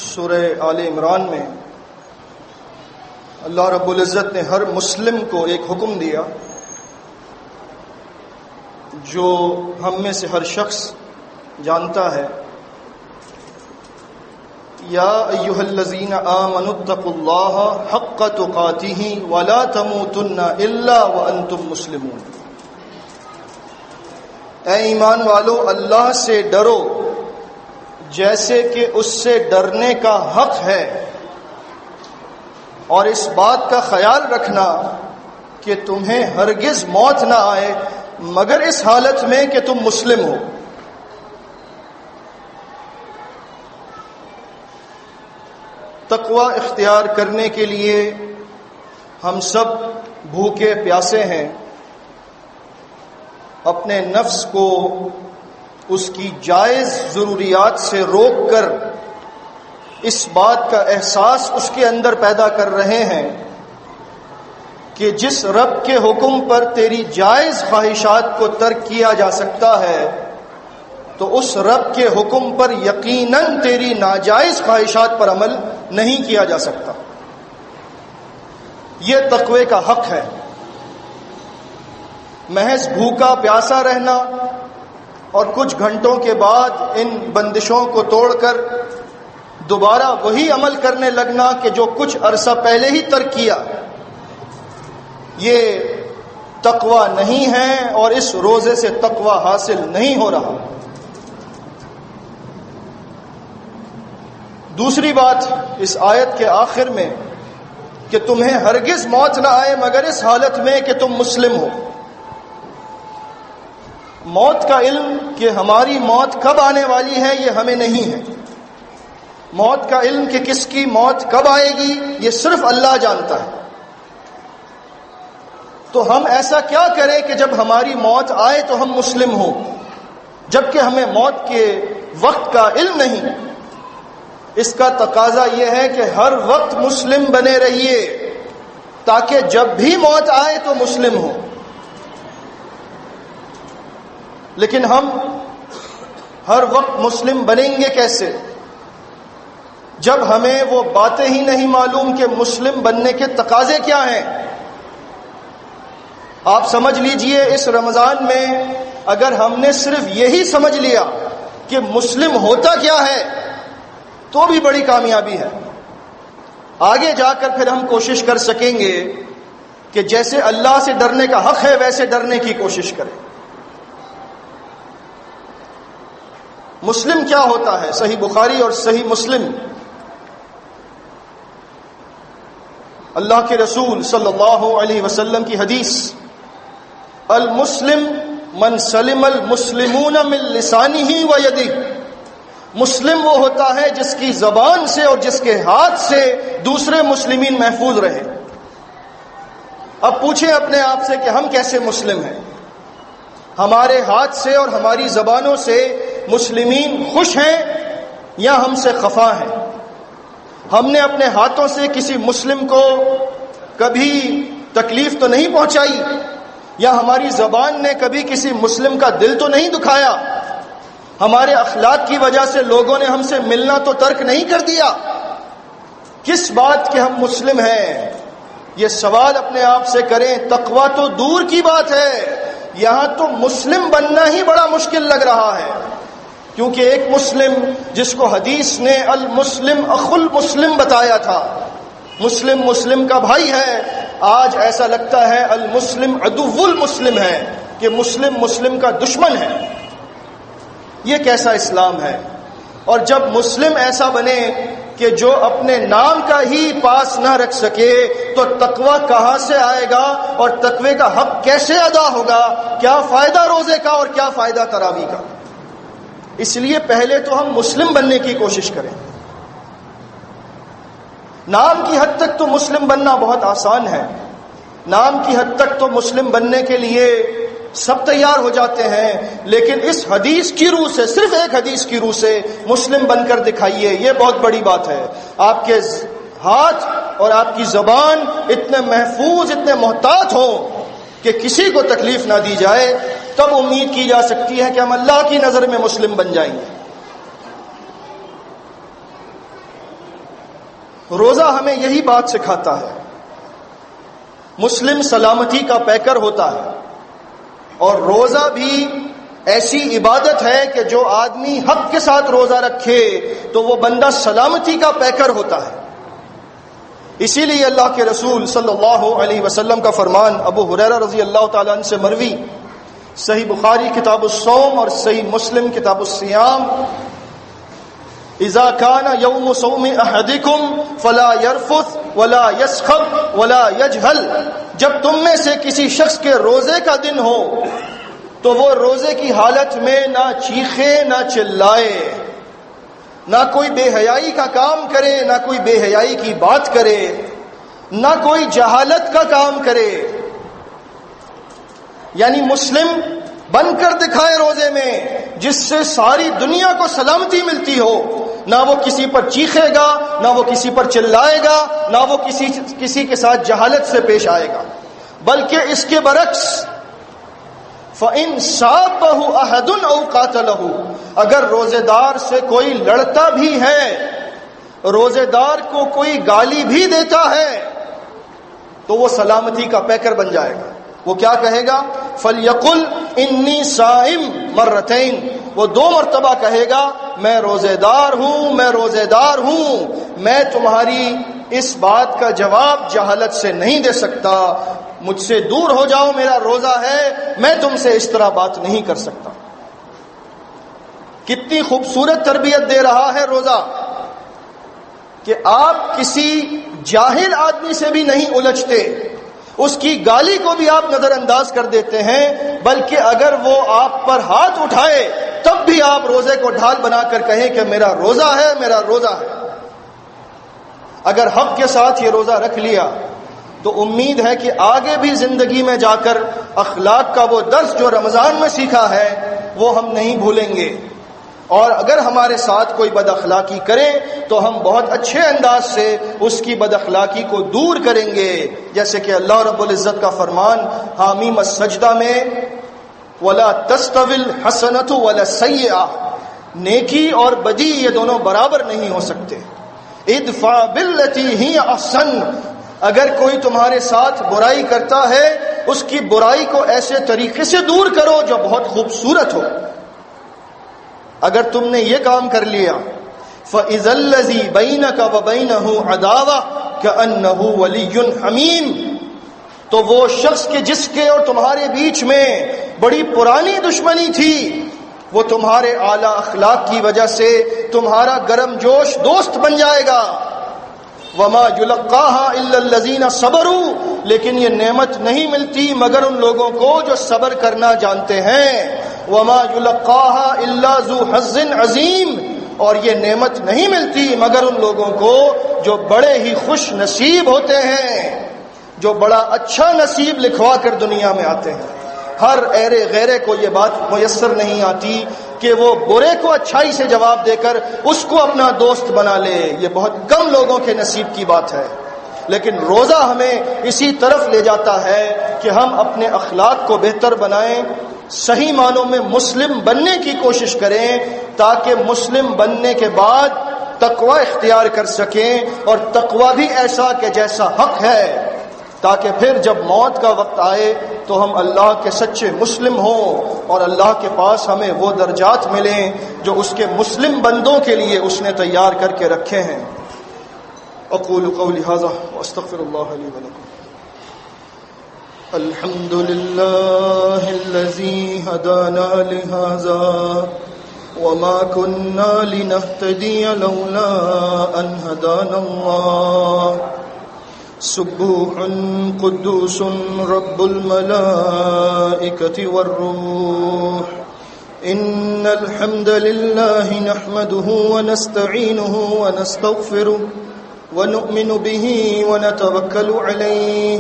سورہ آل عمران میں اللہ رب العزت نے ہر مسلم کو ایک حکم دیا جو ہم میں سے ہر شخص جانتا ہے. یا ایھا الذین آمنوا اتقوا اللہ حق تقاتہ ولا تموتن الا وانتم مسلمون. اے ایمان والو، اللہ سے ڈرو جیسے کہ اس سے ڈرنے کا حق ہے، اور اس بات کا خیال رکھنا کہ تمہیں ہرگز موت نہ آئے مگر اس حالت میں کہ تم مسلم ہو. تقوی اختیار کرنے کے لیے ہم سب بھوکے پیاسے ہیں. اپنے نفس کو اس کی جائز ضروریات سے روک کر اس بات کا احساس اس کے اندر پیدا کر رہے ہیں کہ جس رب کے حکم پر تیری جائز خواہشات کو ترک کیا جا سکتا ہے تو اس رب کے حکم پر یقیناً تیری ناجائز خواہشات پر عمل نہیں کیا جا سکتا. یہ تقوی کا حق ہے. محض بھوکا پیاسا رہنا اور کچھ گھنٹوں کے بعد ان بندشوں کو توڑ کر دوبارہ وہی عمل کرنے لگنا کہ جو کچھ عرصہ پہلے ہی ترک کیا، یہ تقوی نہیں ہے اور اس روزے سے تقوی حاصل نہیں ہو رہا. دوسری بات اس آیت کے آخر میں کہ تمہیں ہرگز موت نہ آئے مگر اس حالت میں کہ تم مسلم ہو. موت کا علم کہ ہماری موت کب آنے والی ہے یہ ہمیں نہیں ہے. موت کا علم کہ کس کی موت کب آئے گی یہ صرف اللہ جانتا ہے. تو ہم ایسا کیا کریں کہ جب ہماری موت آئے تو ہم مسلم ہوں، جبکہ ہمیں موت کے وقت کا علم نہیں. اس کا تقاضا یہ ہے کہ ہر وقت مسلم بنے رہیے تاکہ جب بھی موت آئے تو مسلم ہو. لیکن ہم ہر وقت مسلم بنیں گے کیسے جب ہمیں وہ باتیں ہی نہیں معلوم کہ مسلم بننے کے تقاضے کیا ہیں. آپ سمجھ لیجئے اس رمضان میں اگر ہم نے صرف یہی سمجھ لیا کہ مسلم ہوتا کیا ہے تو بھی بڑی کامیابی ہے. آگے جا کر پھر ہم کوشش کر سکیں گے کہ جیسے اللہ سے ڈرنے کا حق ہے ویسے ڈرنے کی کوشش کریں. مسلم کیا ہوتا ہے؟ صحیح بخاری اور صحیح مسلم، اللہ کے رسول صلی اللہ علیہ وسلم کی حدیث، المسلم من سلم المسلمون من لسانہ و یدہ. مسلم وہ ہوتا ہے جس کی زبان سے اور جس کے ہاتھ سے دوسرے مسلمین محفوظ رہے. اب پوچھیں اپنے آپ سے کہ ہم کیسے مسلم ہیں؟ ہمارے ہاتھ سے اور ہماری زبانوں سے مسلمین خوش ہیں یا ہم سے خفا ہیں؟ ہم نے اپنے ہاتھوں سے کسی مسلم کو کبھی تکلیف تو نہیں پہنچائی، یا ہماری زبان نے کبھی کسی مسلم کا دل تو نہیں دکھایا؟ ہمارے اخلاق کی وجہ سے لوگوں نے ہم سے ملنا تو ترک نہیں کر دیا؟ کس بات کے ہم مسلم ہیں؟ یہ سوال اپنے آپ سے کریں. تقویٰ تو دور کی بات ہے، یہاں تو مسلم بننا ہی بڑا مشکل لگ رہا ہے. کیونکہ ایک مسلم جس کو حدیث نے المسلم اخو المسلم بتایا تھا، مسلم مسلم کا بھائی ہے، آج ایسا لگتا ہے المسلم عدو المسلم ہے کہ مسلم مسلم کا دشمن ہے. یہ کیسا اسلام ہے؟ اور جب مسلم ایسا بنے کہ جو اپنے نام کا ہی پاس نہ رکھ سکے تو تقوی کہاں سے آئے گا اور تقوی کا حق کیسے ادا ہوگا؟ کیا فائدہ روزے کا اور کیا فائدہ تراویح کا؟ اس لیے پہلے تو ہم مسلم بننے کی کوشش کریں. نام کی حد تک تو مسلم بننا بہت آسان ہے. نام کی حد تک تو مسلم بننے کے لیے سب تیار ہو جاتے ہیں، لیکن اس حدیث کی روح سے، صرف ایک حدیث کی روح سے مسلم بن کر دکھائیے. یہ بہت بڑی بات ہے. آپ کے ہاتھ اور آپ کی زبان اتنے محفوظ، اتنے محتاط ہوں کہ کسی کو تکلیف نہ دی جائے، تب امید کی جا سکتی ہے کہ ہم اللہ کی نظر میں مسلم بن جائیں گے. روزہ ہمیں یہی بات سکھاتا ہے. مسلم سلامتی کا پیکر ہوتا ہے، اور روزہ بھی ایسی عبادت ہے کہ جو آدمی حق کے ساتھ روزہ رکھے تو وہ بندہ سلامتی کا پیکر ہوتا ہے. اسی لیے اللہ کے رسول صلی اللہ علیہ وسلم کا فرمان ابو ہریرہ رضی اللہ تعالیٰ عنہ سے مروی، صحیح بخاری کتاب الصوم اور صحیح مسلم کتاب الصیام، اذا کان یوم صوم احدکم فلا یرفث ولا یسخب ولا یجہل، جب تم میں سے کسی شخص کے روزے کا دن ہو تو وہ روزے کی حالت میں نہ چیخے نہ چلائے، نہ کوئی بے حیائی کا کام کرے، نہ کوئی بے حیائی کی بات کرے، نہ کوئی جہالت کا کام کرے. یعنی مسلم بن کر دکھائے روزے میں جس سے ساری دنیا کو سلامتی ملتی ہو. نہ وہ کسی پر چیخے گا، نہ وہ کسی پر چلائے گا، نہ وہ کسی کے ساتھ جہالت سے پیش آئے گا، بلکہ اس کے برعکس فَإِن صَابَهُ أَحَدٌ أَوْ قَاتَلَهُ، اگر روزے دار سے کوئی لڑتا بھی ہے، روزے دار کو کوئی گالی بھی دیتا ہے، تو وہ سلامتی کا پیکر بن جائے گا. وہ کیا کہے گا؟ فَلْيَقُلْ إِنِّي صَائِمٌ مَرَّتَيْنِ، وہ 2 مرتبہ کہے گا میں روزے دار ہوں، میں روزے دار ہوں. میں تمہاری اس بات کا جواب جہالت سے نہیں دے سکتا، مجھ سے دور ہو جاؤ، میرا روزہ ہے، میں تم سے اس طرح بات نہیں کر سکتا. کتنی خوبصورت تربیت دے رہا ہے روزہ کہ آپ کسی جاہل آدمی سے بھی نہیں الجھتے، اس کی گالی کو بھی آپ نظر انداز کر دیتے ہیں، بلکہ اگر وہ آپ پر ہاتھ اٹھائے تب بھی آپ روزے کو ڈھال بنا کر کہیں کہ میرا روزہ ہے، میرا روزہ ہے. اگر حق کے ساتھ یہ روزہ رکھ لیا تو امید ہے کہ آگے بھی زندگی میں جا کر اخلاق کا وہ درس جو رمضان میں سیکھا ہے وہ ہم نہیں بھولیں گے. اور اگر ہمارے ساتھ کوئی بد اخلاقی کرے تو ہم بہت اچھے انداز سے اس کی بد اخلاقی کو دور کریں گے، جیسے کہ اللہ رب العزت کا فرمان حامیم السجدہ میں وَلَا تَسْتَوِي الْحَسَنَةُ وَلَا السَّيِّئَةُ، نیکی اور بدی یہ دونوں برابر نہیں ہو سکتے. ادفع باللتی ہی احسن، اگر کوئی تمہارے ساتھ برائی کرتا ہے اس کی برائی کو ایسے طریقے سے دور کرو جو بہت خوبصورت ہو. اگر تم نے یہ کام کر لیا فَإِذَا الَّذِي بَيْنَكَ وَبَيْنَهُ عَدَاوَةٌ كَأَنَّهُ وَلِيٌّ حَمِيمٌ، تو وہ شخص کے جس کے اور تمہارے بیچ میں بڑی پرانی دشمنی تھی، وہ تمہارے اعلیٰ اخلاق کی وجہ سے تمہارا گرم جوش دوست بن جائے گا. وَمَا يُلَقَّاهَا إِلَّا الَّذِينَ صَبَرُوا، لیکن یہ نعمت نہیں ملتی مگر ان لوگوں کو جو صبر کرنا جانتے ہیں. وَمَا يُلَقَّاهَا إِلَّا ذُو حَظٍّ عَظِيمٍ، اور یہ نعمت نہیں ملتی مگر ان لوگوں کو جو بڑے ہی خوش نصیب ہوتے ہیں، جو بڑا اچھا نصیب لکھوا کر دنیا میں آتے ہیں. ہر ایرے غیرے کو یہ بات میسر نہیں آتی کہ وہ برے کو اچھائی سے جواب دے کر اس کو اپنا دوست بنا لے، یہ بہت کم لوگوں کے نصیب کی بات ہے. لیکن روزہ ہمیں اسی طرف لے جاتا ہے کہ ہم اپنے اخلاق کو بہتر بنائیں، صحیح معنوں میں مسلم بننے کی کوشش کریں، تاکہ مسلم بننے کے بعد تقوی اختیار کر سکیں، اور تقوی بھی ایسا کہ جیسا حق ہے، تاکہ پھر جب موت کا وقت آئے تو ہم اللہ کے سچے مسلم ہوں اور اللہ کے پاس ہمیں وہ درجات ملیں جو اس کے مسلم بندوں کے لیے اس نے تیار کر کے رکھے ہیں. اقول قولی ھذا واستغفر اللہ لی ولکم. الحمد للہ الذی ہدانا لہذا وما كنا لنهتدی لولا ان هدانا اللہ. سبوح قدوس رب الملائكة والروح. إن الحمد لله نحمده ونستعينه ونستغفره ونؤمن به ونتوكل عليه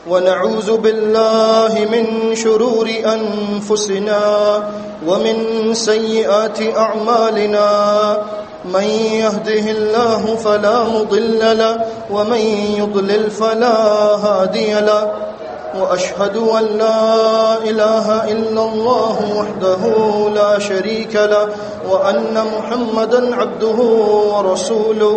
ونعوذ بالله من شرور أنفسنا ومن سيئات أعمالنا. من يهده الله فلا مضل له ومن يضلل فلا هادي له. وأشهد أن لا إله إلا الله وحده لا شريك له وأن محمدا عبده ورسوله.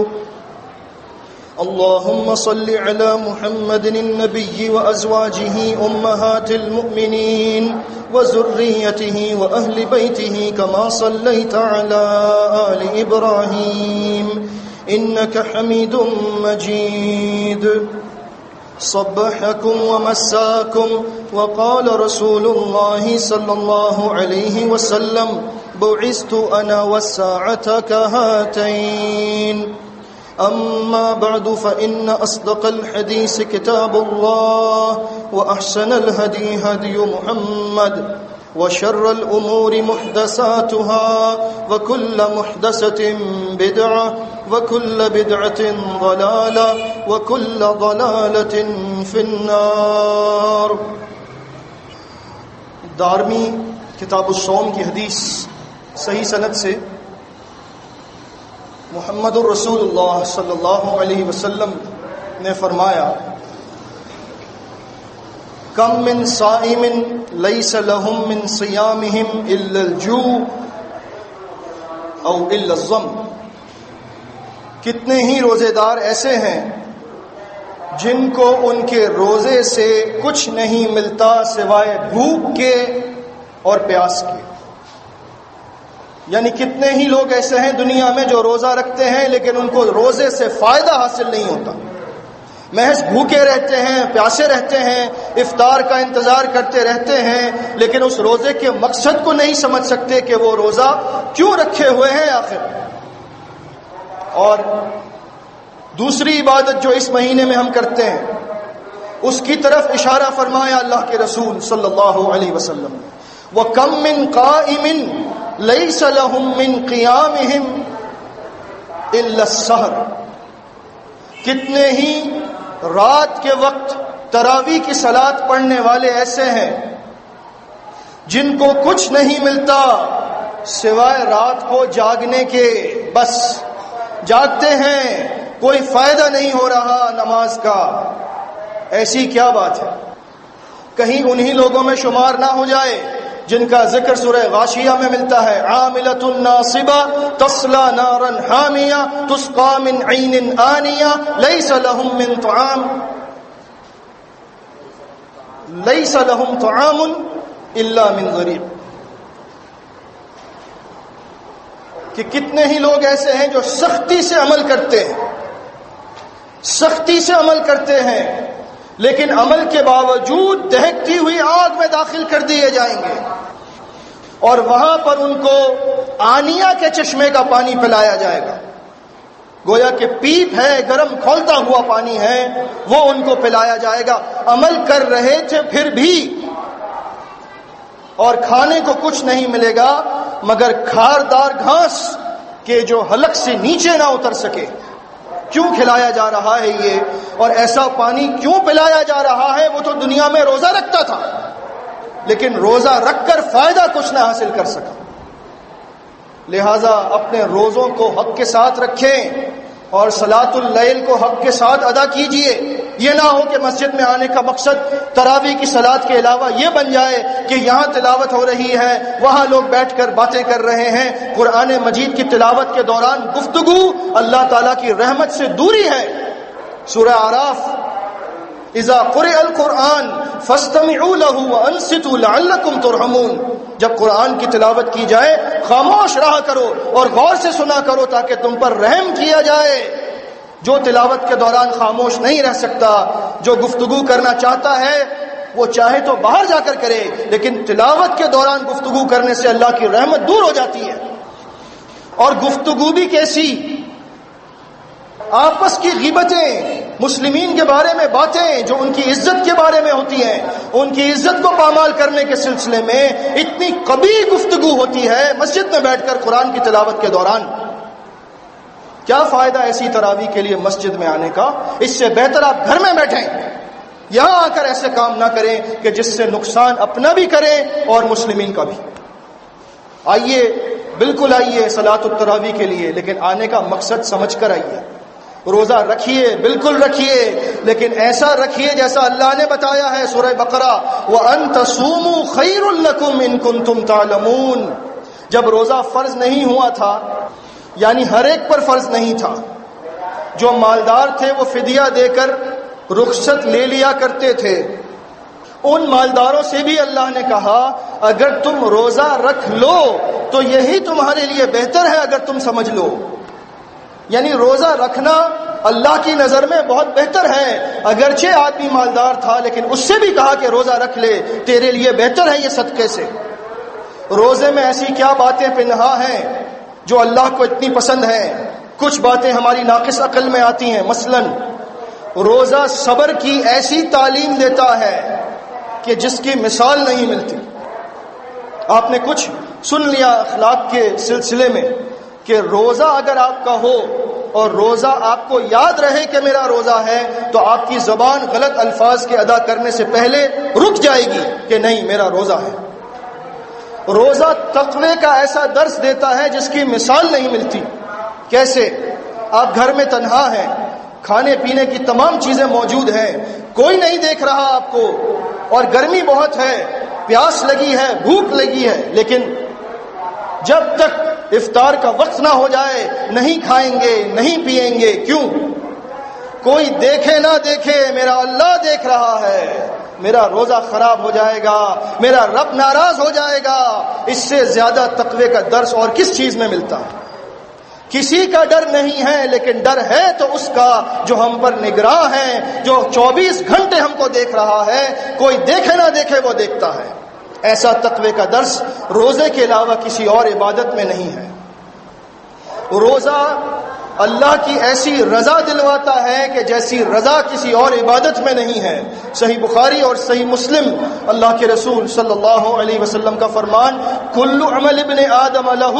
اللهم صل على محمد النبي وأزواجه أمهات المؤمنين وذريته وأهل بيته كما صليت على آل إبراهيم إنك حميد مجيد. صبحكم ومساكم. وقال رسول الله صلى الله عليه وسلم بعثت أنا والساعة كهاتين. أما بعد فإن أصدق الحديث كتاب الله وأحسن الهدي هدي محمد وشر الأمور محدثاتها وكل محدثة بدعة وكل بدعة ضلالة وكل ضلالة في النار. دارمی کتاب الصوم کی حدیث صحیح سند سے محمد الرسول اللہ صلی اللہ علیہ وسلم نے فرمایا کم من صائم لیس لهم من صیامهم الا الجوع او الا الظم. کتنے ہی روزے دار ایسے ہیں جن کو ان کے روزے سے کچھ نہیں ملتا سوائے بھوک کے اور پیاس کے. یعنی کتنے ہی لوگ ایسے ہیں دنیا میں جو روزہ رکھتے ہیں لیکن ان کو روزے سے فائدہ حاصل نہیں ہوتا، محض بھوکے رہتے ہیں، پیاسے رہتے ہیں، افطار کا انتظار کرتے رہتے ہیں، لیکن اس روزے کے مقصد کو نہیں سمجھ سکتے کہ وہ روزہ کیوں رکھے ہوئے ہیں آخر. اور دوسری عبادت جو اس مہینے میں ہم کرتے ہیں اس کی طرف اشارہ فرمایا اللہ کے رسول صلی اللہ علیہ وسلم. وَكَم مِّن قَائِمٍ لَيْسَ لَهُم مِّن قِيَامِهِمْ إِلَّا السَّحْرُ. کتنے ہی رات کے وقت تراویح کی صلاۃ پڑھنے والے ایسے ہیں جن کو کچھ نہیں ملتا سوائے رات کو جاگنے کے. بس جاگتے ہیں، کوئی فائدہ نہیں ہو رہا نماز کا. ایسی کیا بات ہے؟ کہیں انہی لوگوں میں شمار نہ ہو جائے جن کا ذکر سورہ غاشیہ میں ملتا ہے. عاملۃ ناصبہ تصلی نارا حامیہ تسقی من عین آنیہ لیس لهم من طعام لیس لهم طعام الا من ضریع. کہ کتنے ہی لوگ ایسے ہیں جو سختی سے عمل کرتے ہیں، سختی سے عمل کرتے ہیں، لیکن عمل کے باوجود دہکتی ہوئی آگ میں داخل کر دیے جائیں گے اور وہاں پر ان کو آنیہ کے چشمے کا پانی پلایا جائے گا. گویا کہ پیپ ہے، گرم کھولتا ہوا پانی ہے، وہ ان کو پلایا جائے گا. عمل کر رہے تھے پھر بھی، اور کھانے کو کچھ نہیں ملے گا مگر کھاردار گھاس کے جو حلق سے نیچے نہ اتر سکے. کیوں کھلایا جا رہا ہے یہ، اور ایسا پانی کیوں پلایا جا رہا ہے؟ وہ تو دنیا میں روزہ رکھتا تھا لیکن روزہ رکھ کر فائدہ کچھ نہ حاصل کر سکا. لہذا اپنے روزوں کو حق کے ساتھ رکھیں اور صلاۃ اللیل کو حق کے ساتھ ادا کیجئے. یہ نہ ہو کہ مسجد میں آنے کا مقصد تراویح کی صلاۃ کے علاوہ یہ بن جائے کہ یہاں تلاوت ہو رہی ہے، وہاں لوگ بیٹھ کر باتیں کر رہے ہیں. قرآن مجید کی تلاوت کے دوران گفتگو اللہ تعالیٰ کی رحمت سے دوری ہے. سورہ اعراف اذا قرئ القرآن فاستمعوا له وانصتوا لعلكم ترحمون. جب قرآن کی تلاوت کی جائے خاموش رہا کرو اور غور سے سنا کرو تاکہ تم پر رحم کیا جائے. جو تلاوت کے دوران خاموش نہیں رہ سکتا، جو گفتگو کرنا چاہتا ہے وہ چاہے تو باہر جا کر کرے، لیکن تلاوت کے دوران گفتگو کرنے سے اللہ کی رحمت دور ہو جاتی ہے. اور گفتگو بھی کیسی؟ آپس کی غیبتیں، مسلمین کے بارے میں باتیں جو ان کی عزت کے بارے میں ہوتی ہیں، ان کی عزت کو پامال کرنے کے سلسلے میں اتنی قبیح گفتگو ہوتی ہے مسجد میں بیٹھ کر قرآن کی تلاوت کے دوران. کیا فائدہ ایسی تراویح کے لیے مسجد میں آنے کا؟ اس سے بہتر آپ گھر میں بیٹھیں، یہاں آ کر ایسے کام نہ کریں کہ جس سے نقصان اپنا بھی کریں اور مسلمین کا بھی. آئیے، بالکل آئیے صلاۃ التراویح کے لیے، لیکن آنے کا مقصد سمجھ کر آئیے. روزہ رکھیے، بالکل رکھیے، لیکن ایسا رکھیے جیسا اللہ نے بتایا ہے سورہ بقرہ وَأَن تَصُومُوا خَيْرٌ لَكُمْ إِن كُنتُمْ تَعْلَمُونَ. جب روزہ فرض نہیں ہوا تھا، یعنی ہر ایک پر فرض نہیں تھا، جو مالدار تھے وہ فدیہ دے کر رخصت لے لیا کرتے تھے، ان مالداروں سے بھی اللہ نے کہا اگر تم روزہ رکھ لو تو یہی تمہارے لیے بہتر ہے اگر تم سمجھ لو. یعنی روزہ رکھنا اللہ کی نظر میں بہت بہتر ہے. اگرچہ آدمی مالدار تھا لیکن اس سے بھی کہا کہ روزہ رکھ لے، تیرے لیے بہتر ہے یہ صدقے سے. روزے میں ایسی کیا باتیں پنہا ہیں جو اللہ کو اتنی پسند ہیں؟ کچھ باتیں ہماری ناقص عقل میں آتی ہیں. مثلا روزہ صبر کی ایسی تعلیم دیتا ہے کہ جس کی مثال نہیں ملتی. آپ نے کچھ سن لیا اخلاق کے سلسلے میں کہ روزہ اگر آپ کا ہو اور روزہ آپ کو یاد رہے کہ میرا روزہ ہے تو آپ کی زبان غلط الفاظ کے ادا کرنے سے پہلے رک جائے گی کہ نہیں میرا روزہ ہے. روزہ تقوی کا ایسا درس دیتا ہے جس کی مثال نہیں ملتی. کیسے؟ آپ گھر میں تنہا ہیں، کھانے پینے کی تمام چیزیں موجود ہیں، کوئی نہیں دیکھ رہا آپ کو، اور گرمی بہت ہے، پیاس لگی ہے، بھوک لگی ہے، لیکن جب تک افطار کا وقت نہ ہو جائے نہیں کھائیں گے، نہیں پیئیں گے. کیوں؟ کوئی دیکھے نہ دیکھے میرا اللہ دیکھ رہا ہے، میرا روزہ خراب ہو جائے گا، میرا رب ناراض ہو جائے گا. اس سے زیادہ تقوی کا درس اور کس چیز میں ملتا ہے؟ کسی کا ڈر نہیں ہے، لیکن ڈر ہے تو اس کا جو ہم پر نگراں ہے، جو 24 گھنٹے ہم کو دیکھ رہا ہے. کوئی دیکھے نہ دیکھے وہ دیکھتا ہے. ایسا تقوی کا درس روزے کے علاوہ کسی اور عبادت میں نہیں ہے. روزہ اللہ کی ایسی رضا دلواتا ہے کہ جیسی رضا کسی اور عبادت میں نہیں ہے. صحیح بخاری اور صحیح مسلم اللہ کے رسول صلی اللہ علیہ وسلم کا فرمان، کل عمل ابن آدم لہ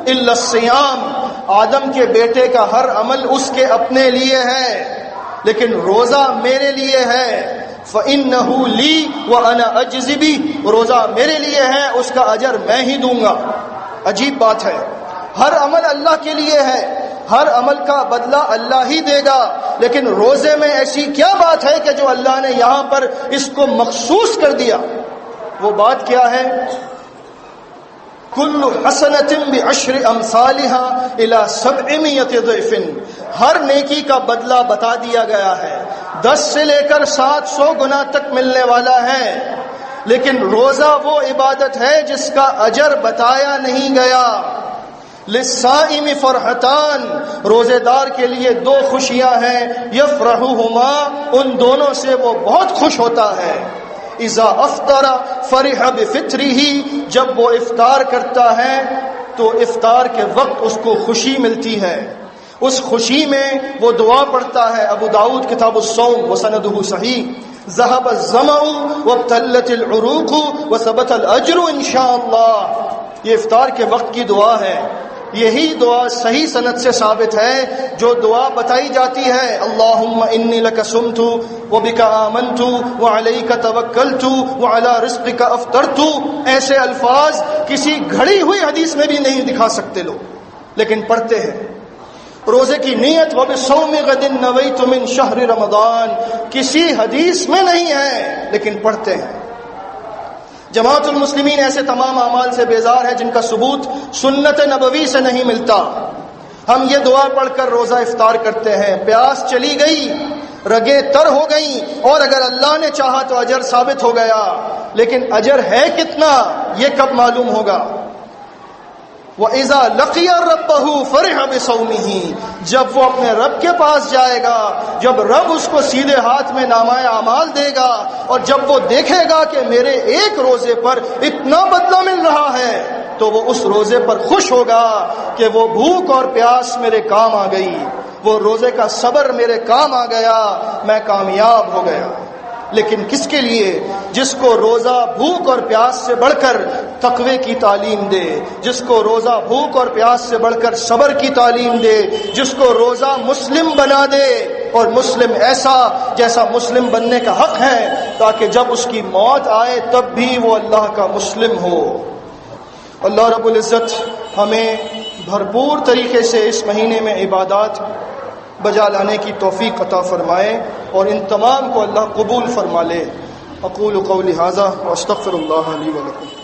الا الصیام. آدم کے بیٹے کا ہر عمل اس کے اپنے لیے ہے لیکن روزہ میرے لیے ہے. فَإِنَّهُ لِي وَأَنَا أَجْزِي بِهِ. روزہ میرے لیے ہے، اس کا اجر میں ہی دوں گا. عجیب بات ہے، ہر عمل اللہ کے لیے ہے، ہر عمل کا بدلہ اللہ ہی دے گا، لیکن روزے میں ایسی کیا بات ہے کہ جو اللہ نے یہاں پر اس کو مخصوص کر دیا؟ وہ بات کیا ہے؟ کل حسنۃ بعشر امثالها الى 700 ضعف. ہر نیکی کا بدلہ بتا دیا گیا ہے، 10 سے لے کر 700 گنا تک ملنے والا ہے. لیکن روزہ وہ عبادت ہے جس کا اجر بتایا نہیں گیا. للصائم فرحتان. روزے دار کے لیے 2 خوشیاں ہیں، یفرحهما. ان دونوں سے وہ بہت خوش ہوتا ہے. اذا افطر فرح بفطره. جب وہ افطار کرتا ہے تو افطار کے وقت اس کو خوشی ملتی ہے. اس خوشی میں وہ دعا پڑھتا ہے. ابو داؤد کتاب الصوم وسندہ صحیح. ذهب الظمأ وابتلت العروق وثبت الاجر انشاءاللہ. یہ افطار کے وقت کی دعا ہے. یہی دعا صحیح سند سے ثابت ہے جو دعا بتائی جاتی ہے، اللہم انی لک صمت وبک آمنت وعلیک توکلت وعلی رزقک افطرت. ایسے الفاظ کسی گھڑی ہوئی حدیث میں بھی نہیں دکھا سکتے لوگ، لیکن پڑھتے ہیں. روزے کی نیت وبصوم غد نویت من شہر رمضان کسی حدیث میں نہیں ہے، لیکن پڑھتے ہیں. جماعت المسلمین ایسے تمام اعمال سے بیزار ہے جن کا ثبوت سنت نبوی سے نہیں ملتا. ہم یہ دعا پڑھ کر روزہ افطار کرتے ہیں، پیاس چلی گئی، رگیں تر ہو گئیں، اور اگر اللہ نے چاہا تو اجر ثابت ہو گیا. لیکن اجر ہے کتنا یہ کب معلوم ہوگا؟ وَإِذَا لَقِيَ رَبَّهُ فَرِحَ بِصَوْمِهِ. جب وہ اپنے رب کے پاس جائے گا، جب رب اس کو سیدھے ہاتھ میں نامہ اعمال دے گا، اور جب وہ دیکھے گا کہ میرے ایک روزے پر اتنا بدلہ مل رہا ہے، تو وہ اس روزے پر خوش ہوگا کہ وہ بھوک اور پیاس میرے کام آ گئی، وہ روزے کا صبر میرے کام آ گیا، میں کامیاب ہو گیا. لیکن کس کے لیے؟ جس کو روزہ بھوک اور پیاس سے بڑھ کر تقوی کی تعلیم دے، جس کو روزہ بھوک اور پیاس سے بڑھ کر صبر کی تعلیم دے، جس کو روزہ مسلم بنا دے، اور مسلم ایسا جیسا مسلم بننے کا حق ہے، تاکہ جب اس کی موت آئے تب بھی وہ اللہ کا مسلم ہو. اللہ رب العزت ہمیں بھرپور طریقے سے اس مہینے میں عبادات بجا لانے کی توفیق عطا فرمائے، اور ان تمام کو اللہ قبول فرما لے. اقول قولی ھذا واستغفر اللہ لی ولکم.